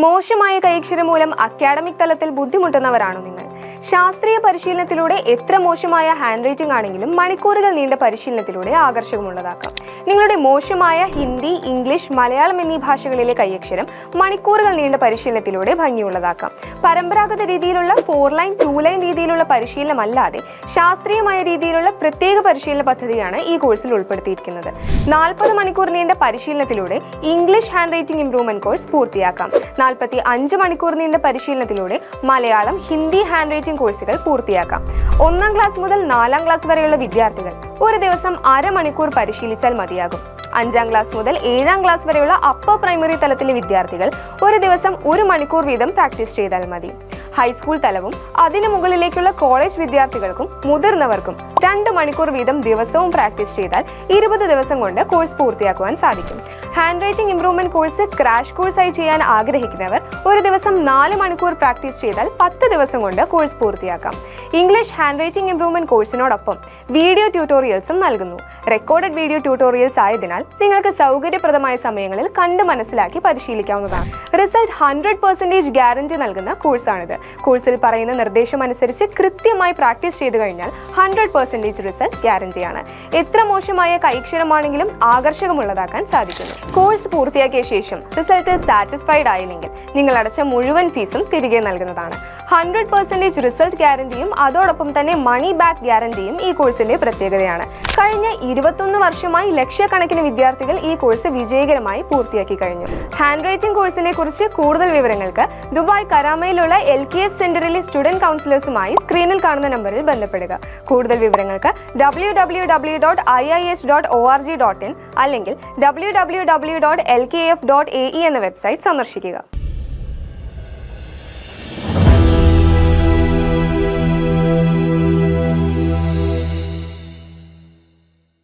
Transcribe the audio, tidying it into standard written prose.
മോശമായ കൈയക്ഷരം മൂലം അക്കാഡമിക് തലത്തിൽ ബുദ്ധിമുട്ടുന്നവരാണോ നിങ്ങൾ? ശാസ്ത്രീയ പരിശീലനത്തിലൂടെ എത്ര മോശമായ ഹാൻഡ് റൈറ്റിംഗ് ആണെങ്കിലും മണിക്കൂറുകൾ നീണ്ട പരിശീലനത്തിലൂടെ ആകർഷകമുള്ളതാക്കാം. നിങ്ങളുടെ മോശമായ ഹിന്ദി, ഇംഗ്ലീഷ്, മലയാളം എന്നീ ഭാഷകളിലെ കൈയക്ഷരം മണിക്കൂറുകൾ നീണ്ട പരിശീലനത്തിലൂടെ ഭംഗിയുള്ളതാക്കാം. പരമ്പരാഗത രീതിയിലുള്ള 4 ലൈൻ 2 ലൈൻ രീതിയിലുള്ള പരിശീലനമല്ലാതെ ശാസ്ത്രീയമായ രീതിയിലുള്ള പ്രത്യേക പരിശീലന പദ്ധതിയാണ് ഈ കോഴ്സിൽ ഉൾപ്പെടുത്തിയിരിക്കുന്നത്. 40 മണിക്കൂർ നീണ്ട പരിശീലനത്തിലൂടെ English handwriting improvement course പൂർത്തിയാക്കാം. 45 മണിക്കൂർ നീണ്ട പരിശീലനത്തിലൂടെ മലയാളം, ഹിന്ദി ഹാൻഡ് റൈറ്റിംഗ് കോഴ്സുകൾ പൂർത്തിയാക്കാം. 1ാം ക്ലാസ് മുതൽ 4ാം ക്ലാസ് വരെയുള്ള വിദ്യാർത്ഥികൾ ഒരു ദിവസം അരമണിക്കൂർ പരിശീലിച്ചാൽ മതിയാകും. 5ാം ക്ലാസ് മുതൽ 7ാം ക്ലാസ് വരെയുള്ള അപ്പർ പ്രൈമറി തലത്തിലെ വിദ്യാർത്ഥികൾ ഒരു ദിവസം 1 മണിക്കൂർ വീതം പ്രാക്ടീസ് ചെയ്താൽ മതി. ഹൈസ്കൂൾ തലവും അതിനു മുകളിലേക്കുള്ള കോളേജ് വിദ്യാർത്ഥികൾക്കും മുതിർന്നവർക്കും 2 മണിക്കൂർ വീതം ദിവസവും പ്രാക്ടീസ് ചെയ്താൽ 20 ദിവസം കൊണ്ട് കോഴ്സ് പൂർത്തിയാക്കുവാൻ സാധിക്കും. Hand writing improvement course crash കോഴ്സായി ചെയ്യാൻ ആഗ്രഹിക്കുന്നവർ ഒരു ദിവസം 4 മണിക്കൂർ പ്രാക്ടീസ് ചെയ്താൽ 10 ദിവസം കൊണ്ട് കോഴ്സ് പൂർത്തിയാക്കാം. ഇംഗ്ലീഷ് ഹാൻഡ് റൈറ്റിംഗ് ഇംപ്രൂവ്മെന്റ് കോഴ്സിനോടൊപ്പം വീഡിയോ ട്യൂട്ടോറിയൽസും നൽകുന്നു. റെക്കോർഡഡ് വീഡിയോ ട്യൂട്ടോറിയൽസ് ആയതിനാൽ നിങ്ങൾക്ക് സൗകര്യപ്രദമായ സമയങ്ങളിൽ കണ്ട് മനസ്സിലാക്കി പരിശീലിക്കാവുന്നതാണ്. റിസൾട്ട് 100% ഗ്യാരണ്ടി നൽകുന്ന കോഴ്സാണിത്. കോഴ്സിൽ പറയുന്ന നിർദ്ദേശം അനുസരിച്ച് കൃത്യമായി പ്രാക്ടീസ് ചെയ്തു കഴിഞ്ഞാൽ 100% റിസൾട്ട് ഗ്യാരണ്ടിയാണ്. എത്ര മോശമായ കൈക്ഷരമാണെങ്കിലും ആകർഷകമുള്ളതാക്കാൻ സാധിക്കുന്നു. കോഴ്സ് പൂർത്തിയാക്കിയ ശേഷം റിസൾട്ടിൽ സാറ്റിസ്ഫൈഡ് ആയില്ലെങ്കിൽ നിങ്ങൾ അടച്ച മുഴുവൻ ഫീസും തിരികെ നൽകുന്നതാണ്. 100% റിസൾട്ട് ഗ്യാരണ്ടിയും അതോടൊപ്പം തന്നെ മണി ബാക്ക് ഗ്യാരണ്ടിയും ഈ കോഴ്സിന്റെ പ്രത്യേകതയാണ്. കഴിഞ്ഞ 21 വർഷമായി ലക്ഷക്കണക്കിന് വിദ്യാർത്ഥികൾ ഈ കോഴ്സ് വിജയകരമായി പൂർത്തിയാക്കി കഴിഞ്ഞു. ഹാൻഡ് റൈറ്റിംഗ് കോഴ്സിനെ കുറിച്ച് കൂടുതൽ വിവരങ്ങൾക്ക് ദുബായ് കരാമയിലുള്ള LKF സെന്ററിലെ സ്റ്റുഡന്റ് കൗൺസിലേഴ്സുമായി സ്ക്രീനിൽ കാണുന്ന നമ്പറിൽ ബന്ധപ്പെടുക. കൂടുതൽ വിവരങ്ങൾക്ക് www.iis.org.in അല്ലെങ്കിൽ www.lkf.ae എന്ന വെബ്സൈറ്റ് സന്ദർശിക്കുക.